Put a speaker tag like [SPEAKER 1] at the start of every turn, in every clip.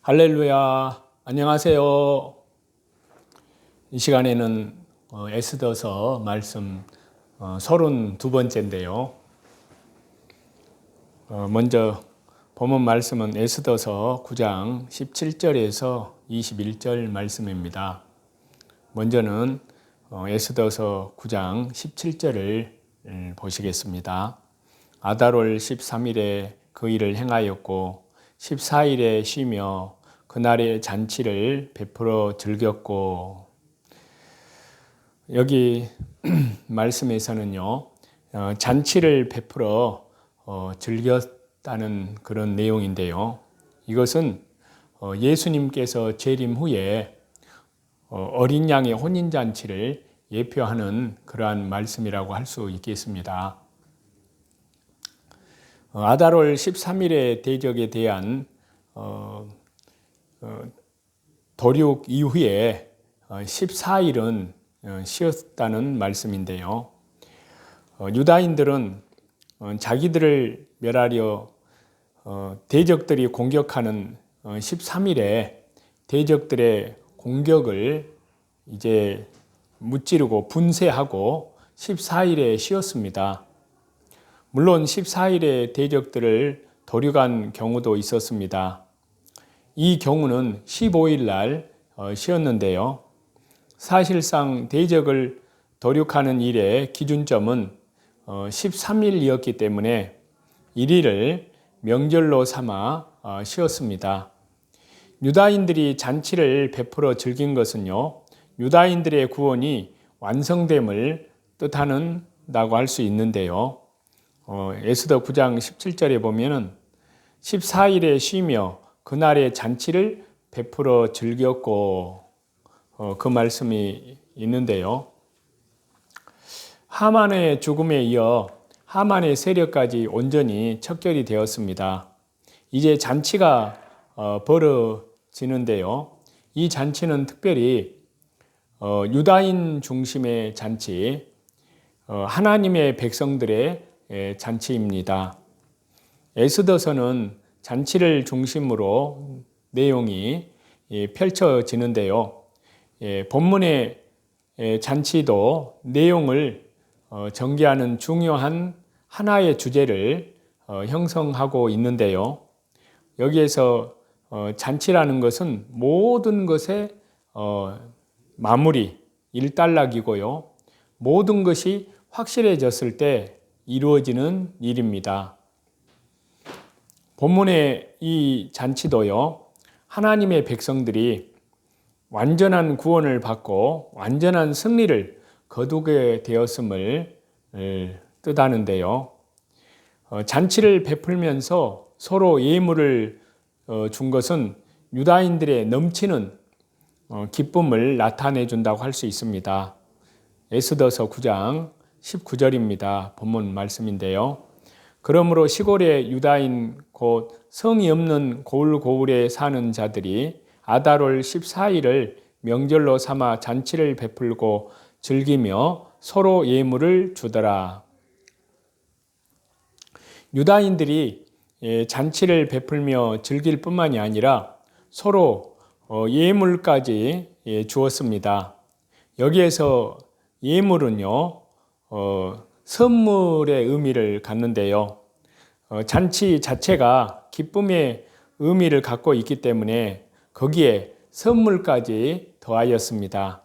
[SPEAKER 1] 할렐루야, 안녕하세요. 이 시간에는 에스더서 말씀 32번째인데요. 먼저 본문 말씀은 에스더서 9장 17절에서 21절 말씀입니다. 먼저는 에스더서 9장 17절을 보시겠습니다. 아달월 13일에 그 일을 행하였고 14일에 쉬며 그날의 잔치를 베풀어 즐겼고. 여기 말씀에서는요, 잔치를 베풀어 즐겼다는 그런 내용인데요. 이것은 예수님께서 재림 후에 어린 양의 혼인잔치를 예표하는 그러한 말씀이라고 할 수 있겠습니다. 아달월 13일의 대적에 대한 도륙 이후에 14일은 쉬었다는 말씀인데요. 유다인들은 자기들을 멸하려 대적들이 공격하는 13일에 대적들의 공격을 이제 무찌르고 분쇄하고 14일에 쉬었습니다. 물론 14일에 대적들을 도륙한 경우도 있었습니다. 이 경우는 15일 날 쉬었는데요. 사실상 대적을 도륙하는 일의 기준점은 13일이었기 때문에 1일을 명절로 삼아 쉬었습니다. 유다인들이 잔치를 베풀어 즐긴 것은요, 유다인들의 구원이 완성됨을 뜻하는다고 할 수 있는데요. 에스더 9장 17절에 보면은 14일에 쉬며 그날의 잔치를 베풀어 즐겼고, 그 말씀이 있는데요. 하만의 죽음에 이어 하만의 세력까지 온전히 척결이 되었습니다. 이제 잔치가 벌어지는데요. 이 잔치는 특별히 유다인 중심의 잔치, 하나님의 백성들의 잔치입니다. 에스더서는 잔치를 중심으로 내용이 펼쳐지는데요. 본문의 잔치도 내용을 전개하는 중요한 하나의 주제를 형성하고 있는데요. 여기에서 잔치라는 것은 모든 것의 마무리, 일단락이고요. 모든 것이 확실해졌을 때 이루어지는 일입니다. 본문의 이 잔치도요, 하나님의 백성들이 완전한 구원을 받고 완전한 승리를 거두게 되었음을 뜻하는데요. 잔치를 베풀면서 서로 예물을 준 것은 유다인들의 넘치는 기쁨을 나타내 준다고 할 수 있습니다. 에스더서 9장 19절입니다. 본문 말씀인데요. 그러므로 시골의 유다인 곧 성이 없는 고을고을에 사는 자들이 아달월 14일을 명절로 삼아 잔치를 베풀고 즐기며 서로 예물을 주더라. 유다인들이 잔치를 베풀며 즐길 뿐만이 아니라 서로 예물까지 주었습니다. 여기에서 예물은요, 선물의 의미를 갖는데요. 잔치 자체가 기쁨의 의미를 갖고 있기 때문에 거기에 선물까지 더하였습니다.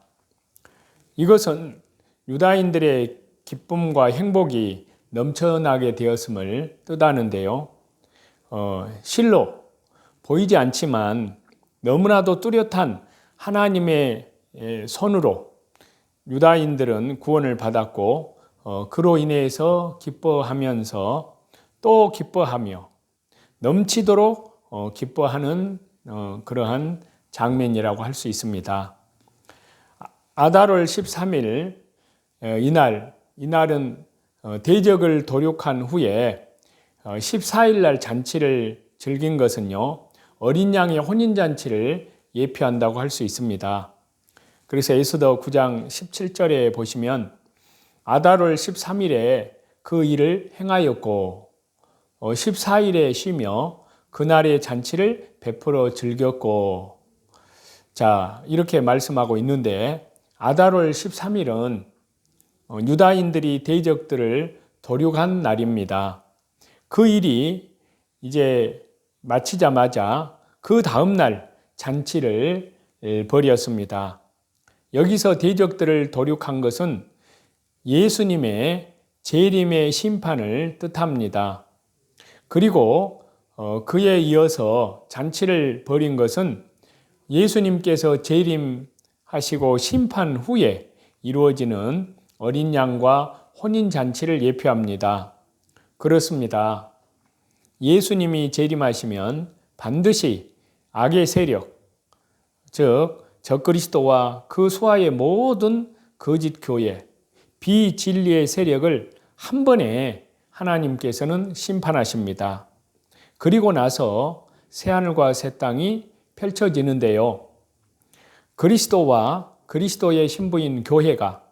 [SPEAKER 1] 이것은 유다인들의 기쁨과 행복이 넘쳐나게 되었음을 뜻하는데요. 실로 보이지 않지만 너무나도 뚜렷한 하나님의 손으로 유다인들은 구원을 받았고 그로 인해서 기뻐하면서 또 기뻐하며 넘치도록 기뻐하는 그러한 장면이라고 할 수 있습니다. 아달월 13일 이날은 대적을 도륙한 후에 14일 날 잔치를 즐긴 것은요, 어린 양의 혼인잔치를 예표한다고 할 수 있습니다. 그래서 에스더 9장 17절에 보시면 아달월 13일에 그 일을 행하였고 14일에 쉬며 그날의 잔치를 베풀어 즐겼고, 자, 이렇게 말씀하고 있는데, 아달월 13일은 유다인들이 대적들을 도륙한 날입니다. 그 일이 이제 마치자마자 그 다음 날 잔치를 벌였습니다. 여기서 대적들을 도륙한 것은 예수님의 재림의 심판을 뜻합니다. 그리고 그에 이어서 잔치를 벌인 것은 예수님께서 재림하시고 심판 후에 이루어지는 어린 양과 혼인 잔치를 예표합니다. 그렇습니다. 예수님이 재림하시면 반드시 악의 세력, 즉 적그리스도와 그 수하의 모든 거짓 교회, 비진리의 세력을 한 번에 하나님께서는 심판하십니다. 그리고 나서 새하늘과 새 땅이 펼쳐지는데요. 그리스도와 그리스도의 신부인 교회가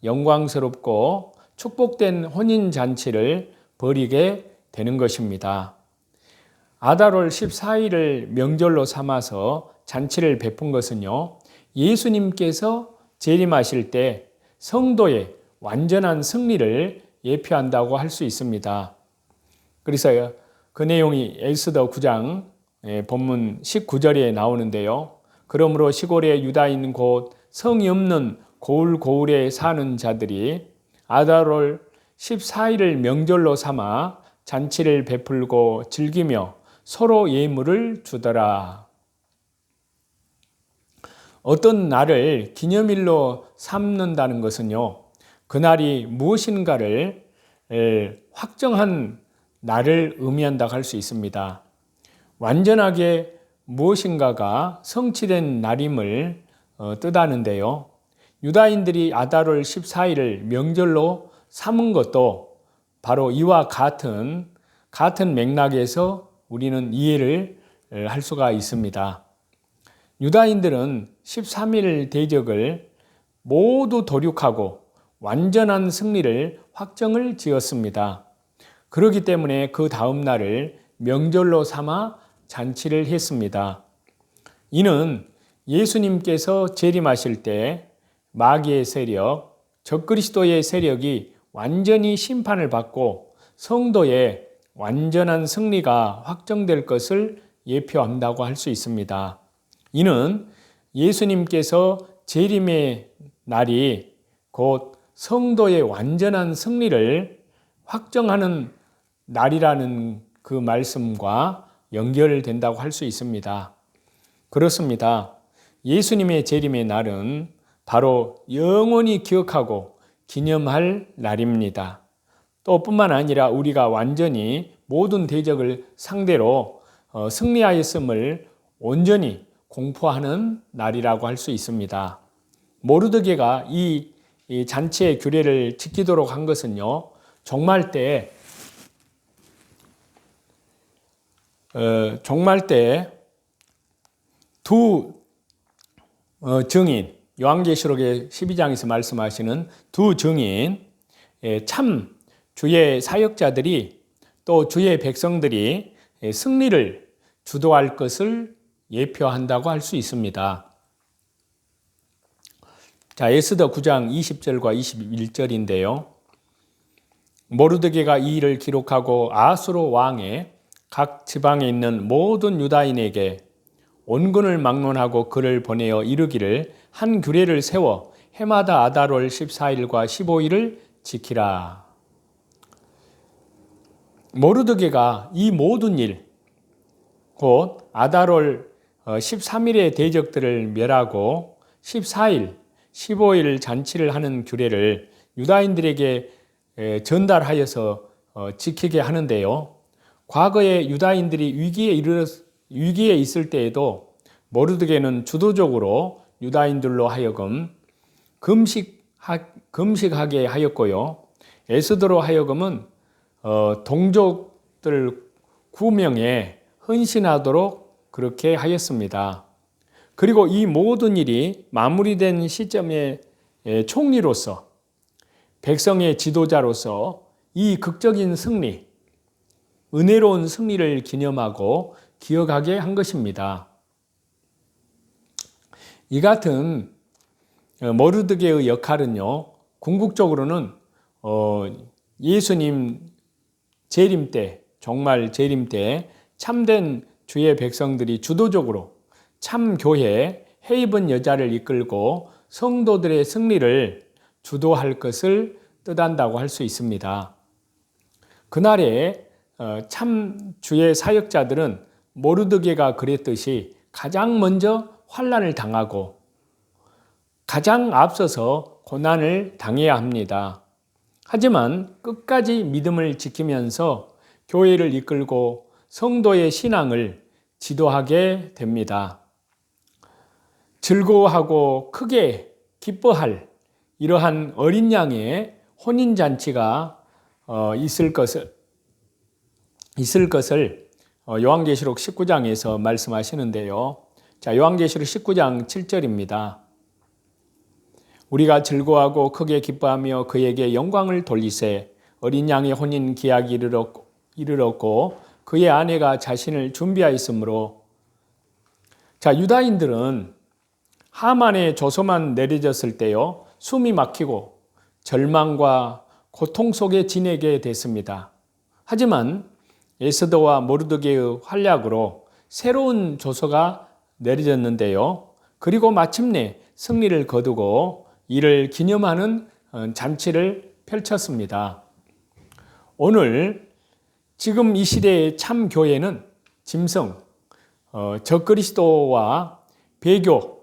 [SPEAKER 1] 영광스럽고 축복된 혼인잔치를 벌이게 되는 것입니다. 아달월 14일을 명절로 삼아서 잔치를 베푼 것은요, 예수님께서 재림하실 때 성도의 완전한 승리를 예표한다고 할 수 있습니다. 그래서 그 내용이 에스더 9장 본문 19절에 나오는데요. 그러므로 시골의 유다인 곧 성이 없는 고을고을에 사는 자들이 아달월 14일을 명절로 삼아 잔치를 베풀고 즐기며 서로 예물을 주더라. 어떤 날을 기념일로 삼는다는 것은요, 그날이 무엇인가를 확정한 날을 의미한다고 할 수 있습니다. 완전하게 무엇인가가 성취된 날임을 뜻하는데요. 유다인들이 아달월 14일을 명절로 삼은 것도 바로 이와 같은 맥락에서 우리는 이해를 할 수가 있습니다. 유다인들은 13일 대적을 모두 도륙하고 완전한 승리를 확정을 지었습니다. 그렇기 때문에 그 다음 날을 명절로 삼아 잔치를 했습니다. 이는 예수님께서 재림하실 때 마귀의 세력, 적그리스도의 세력이 완전히 심판을 받고 성도의 완전한 승리가 확정될 것을 예표한다고 할 수 있습니다. 이는 예수님께서 재림의 날이 곧 성도의 완전한 승리를 확정하는 날이라는 그 말씀과 연결된다고 할 수 있습니다. 그렇습니다. 예수님의 재림의 날은 바로 영원히 기억하고 기념할 날입니다. 또 뿐만 아니라 우리가 완전히 모든 대적을 상대로 승리하였음을 온전히 공포하는 날이라고 할 수 있습니다. 모르드게가 이 잔치의 규례를 지키도록 한 것은요, 종말 때 두 증인, 요한계시록의 12장에서 말씀하시는 두 증인, 참 주의 사역자들이 또 주의 백성들이 승리를 주도할 것을 예표한다고 할 수 있습니다. 자, 에스더 9장 20절과 21절인데요. 모르드게가 이 일을 기록하고 아수르 왕의 각 지방에 있는 모든 유다인에게 원군을 막론하고 그를 보내어 이르기를 한 규례를 세워 해마다 아달월 14일과 15일을 지키라. 모르드게가 이 모든 일, 곧 아달월 13일의 대적들을 멸하고 14일, 15일 잔치를 하는 규례를 유다인들에게 전달하여서 지키게 하는데요. 과거에 유다인들이 위기에 있을 때에도 모르드게는 주도적으로 유다인들로 하여금 금식하게 하였고요. 에스더로 하여금은 동족들 구명에 헌신하도록 그렇게 하였습니다. 그리고 이 모든 일이 마무리된 시점의 총리로서, 백성의 지도자로서 이 극적인 승리, 은혜로운 승리를 기념하고 기억하게 한 것입니다. 이 같은 모르드게의 역할은요, 궁극적으로는 예수님 재림 때, 정말 재림 때 참된 주의 백성들이 주도적으로 참교회 헤이븐 여자를 이끌고 성도들의 승리를 주도할 것을 뜻한다고 할 수 있습니다. 그날에 참 주의 사역자들은 모르드게가 그랬듯이 가장 먼저 환난을 당하고 가장 앞서서 고난을 당해야 합니다. 하지만 끝까지 믿음을 지키면서 교회를 이끌고 성도의 신앙을 지도하게 됩니다. 즐거워하고 크게 기뻐할 이러한 어린 양의 혼인잔치가 있을 것을 요한계시록 19장에서 말씀하시는데요. 자, 요한계시록 19장 7절입니다. 우리가 즐거워하고 크게 기뻐하며 그에게 영광을 돌리세 어린 양의 혼인 기약이 이르렀고 그의 아내가 자신을 준비하였으므로. 자, 유다인들은 하만의 조서만 내려졌을 때요, 숨이 막히고 절망과 고통 속에 지내게 됐습니다. 하지만 에스더와 모르드게의 활약으로 새로운 조서가 내려졌는데요. 그리고 마침내 승리를 거두고 이를 기념하는 잔치를 펼쳤습니다. 오늘 지금 이 시대의 참 교회는 짐승, 적그리스도와 배교,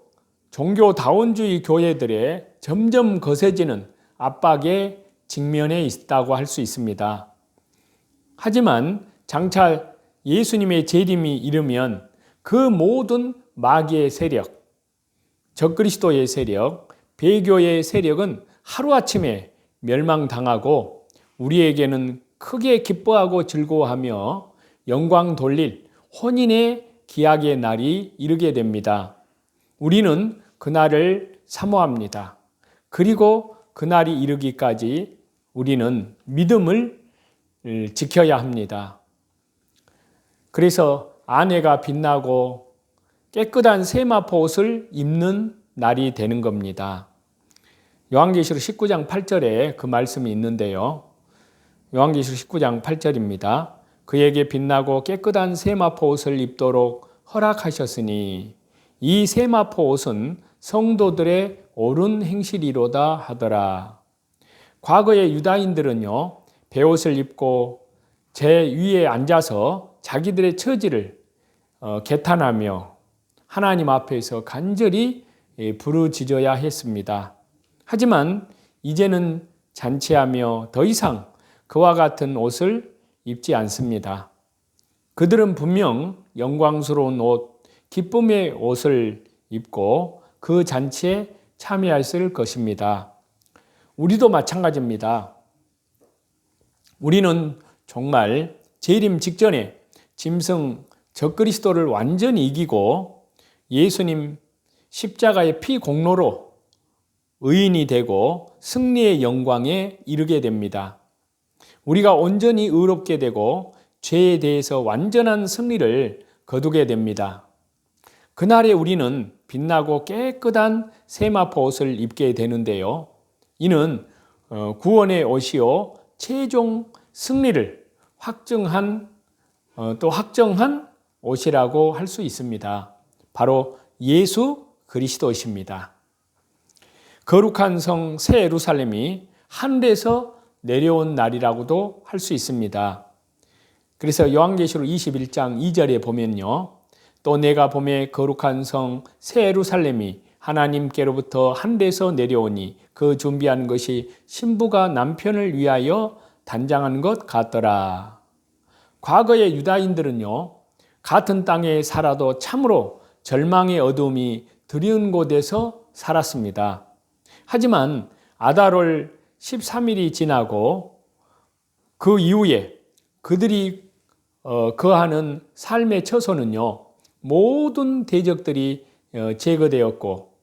[SPEAKER 1] 종교다원주의 교회들의 점점 거세지는 압박에 직면해 있다고 할 수 있습니다. 하지만 장차 예수님의 재림이 이르면 그 모든 마귀의 세력, 적그리스도의 세력, 배교의 세력은 하루아침에 멸망당하고 우리에게는 크게 기뻐하고 즐거워하며 영광 돌릴 혼인의 기약의 날이 이르게 됩니다. 우리는 그날을 사모합니다. 그리고 그날이 이르기까지 우리는 믿음을 지켜야 합니다. 그래서 아내가 빛나고 깨끗한 세마포 옷을 입는 날이 되는 겁니다. 요한계시록 19장 8절에 그 말씀이 있는데요. 요한계시록 19장 8절입니다. 그에게 빛나고 깨끗한 세마포 옷을 입도록 허락하셨으니 이 세마포 옷은 성도들의 옳은 행실이로다 하더라. 과거의 유다인들은요, 베옷을 입고 제 위에 앉아서 자기들의 처지를 개탄하며 하나님 앞에서 간절히 부르짖어야 했습니다. 하지만 이제는 잔치하며 더 이상 그와 같은 옷을 입지 않습니다. 그들은 분명 영광스러운 옷, 기쁨의 옷을 입고 그 잔치에 참여했을 것입니다. 우리도 마찬가지입니다. 우리는 정말 재림 직전에 짐승 적그리스도를 완전히 이기고 예수님 십자가의 피 공로로 의인이 되고 승리의 영광에 이르게 됩니다. 우리가 온전히 의롭게 되고 죄에 대해서 완전한 승리를 거두게 됩니다. 그날에 우리는 빛나고 깨끗한 세마포 옷을 입게 되는데요. 이는 구원의 옷이요 최종 승리를 확정한 옷이라고 할 수 있습니다. 바로 예수 그리스도이십니다. 거룩한 성 새 예루살렘이 하늘에서 내려온 날이라고도 할 수 있습니다. 그래서 요한계시록 21장 2절에 보면요. 또 내가 보매 거룩한 성 새 예루살렘이 하나님께로부터 하늘에서 내려오니 그 준비한 것이 신부가 남편을 위하여 단장한 것 같더라. 과거의 유다인들은요, 같은 땅에 살아도 참으로 절망의 어둠이 드리운 곳에서 살았습니다. 하지만 아달월 13일이 지나고 그 이후에 그들이 거하는 삶의 처소는요, 모든 대적들이 제거되었고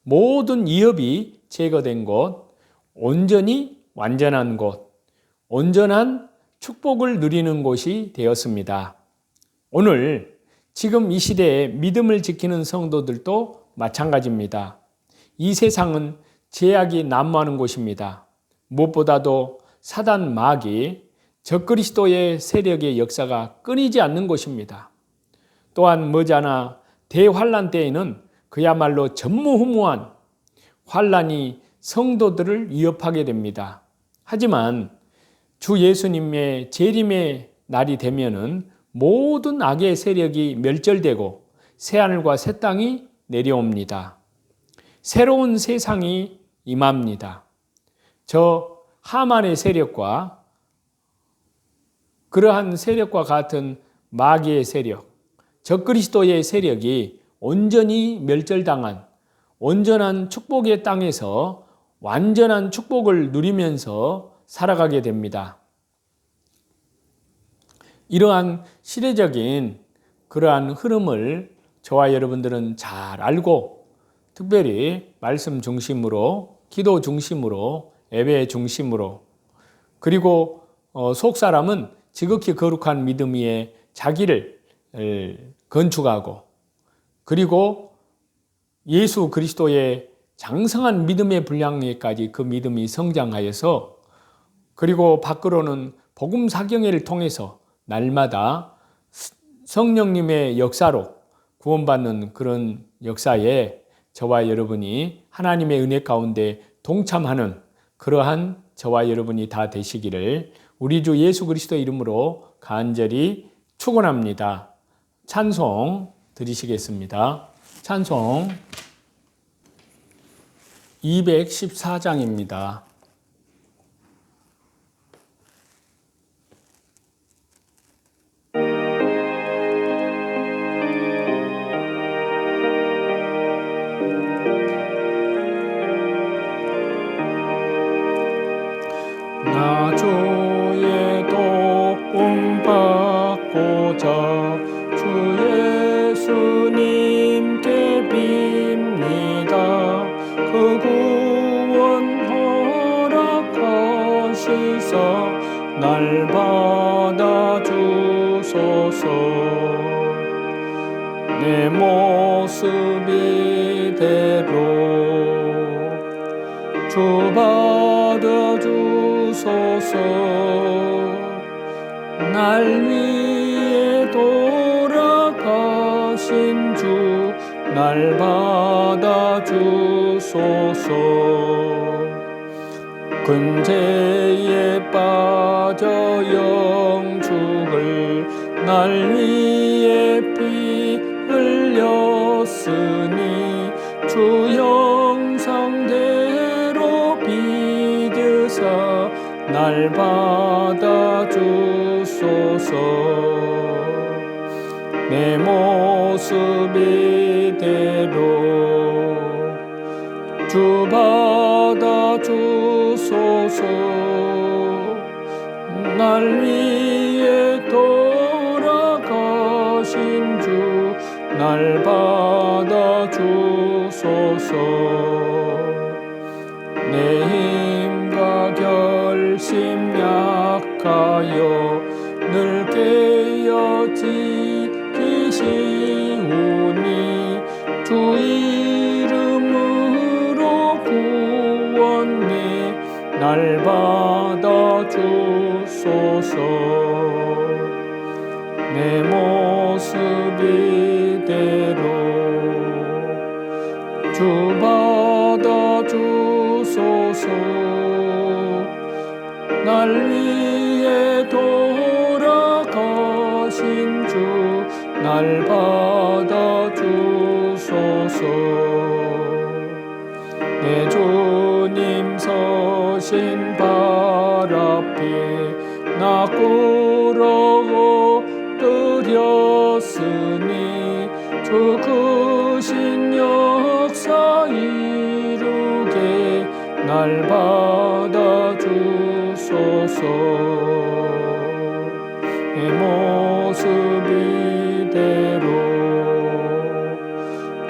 [SPEAKER 1] 모든 위협이 제거된 곳, 온전히 완전한 곳, 온전한 축복을 누리는 곳이 되었습니다. 오늘 지금 이 시대에 믿음을 지키는 성도들도 마찬가지입니다. 이 세상은 죄악이 난무하는 곳입니다. 무엇보다도 사단 마귀, 적그리스도의 세력의 역사가 끊이지 않는 곳입니다. 또한 머지않아 대환란 때에는 그야말로 전무후무한 환란이 성도들을 위협하게 됩니다. 하지만 주 예수님의 재림의 날이 되면은 모든 악의 세력이 멸절되고 새하늘과 새 땅이 내려옵니다. 새로운 세상이 임합니다. 저 하만의 세력과 그러한 세력과 같은 마귀의 세력, 적그리스도의 세력이 온전히 멸절당한 온전한 축복의 땅에서 완전한 축복을 누리면서 살아가게 됩니다. 이러한 시대적인 그러한 흐름을 저와 여러분들은 잘 알고 특별히 말씀 중심으로, 기도 중심으로, 예배 중심으로, 그리고 속사람은 지극히 거룩한 믿음 위에 자기를 건축하고, 그리고 예수 그리스도의 장성한 믿음의 분량에까지 그 믿음이 성장하여서, 그리고 밖으로는 복음 사경회를 통해서 날마다 성령님의 역사로 구원받는 그런 역사에 저와 여러분이 하나님의 은혜 가운데 동참하는 그러한 저와 여러분이 다 되시기를 우리 주 예수 그리스도의 이름으로 간절히 축원합니다. 찬송 드리시겠습니다. 찬송 214장입니다. 나 주의 도움 받고자 주 예수님께 빕니다. 그 구원 허락하시사 날 받아주소서. 내 모습 이대로 주 받아주소서. 날 위해 돌아가신 주 날 받아주소서. 근죄에 빠져 영죽을 날 위해 피 흘렸으니 주 형상대로 빚으사 날 받아주소서. 내 모습 이대로 주 받아주소서. 날 위해 돌아가신 주 날 받아주소서. 내 힘과 결심 약하여 늘 깨어지기시오니 주 이름으로 구원해 날 받아주소서. 내 모습 이대로 주 받아주소서. 날 위해 돌아가신 주 날 받아주소서. 내 주님 서신 발 앞에 나 꿇어 엎드렸으니 주 크신 역사 이루게 날 받아주소서. 내 모습 이대로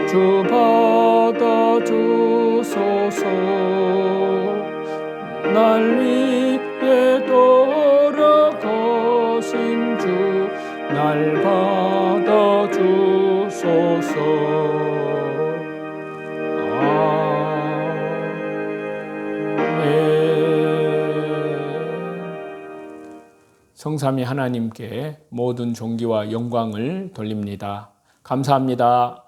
[SPEAKER 1] 주 받아주소서. 날 위해 돌아가신 주 날 받아주소서. 성삼위 하나님께 모든 존귀와 영광을 돌립니다. 감사합니다.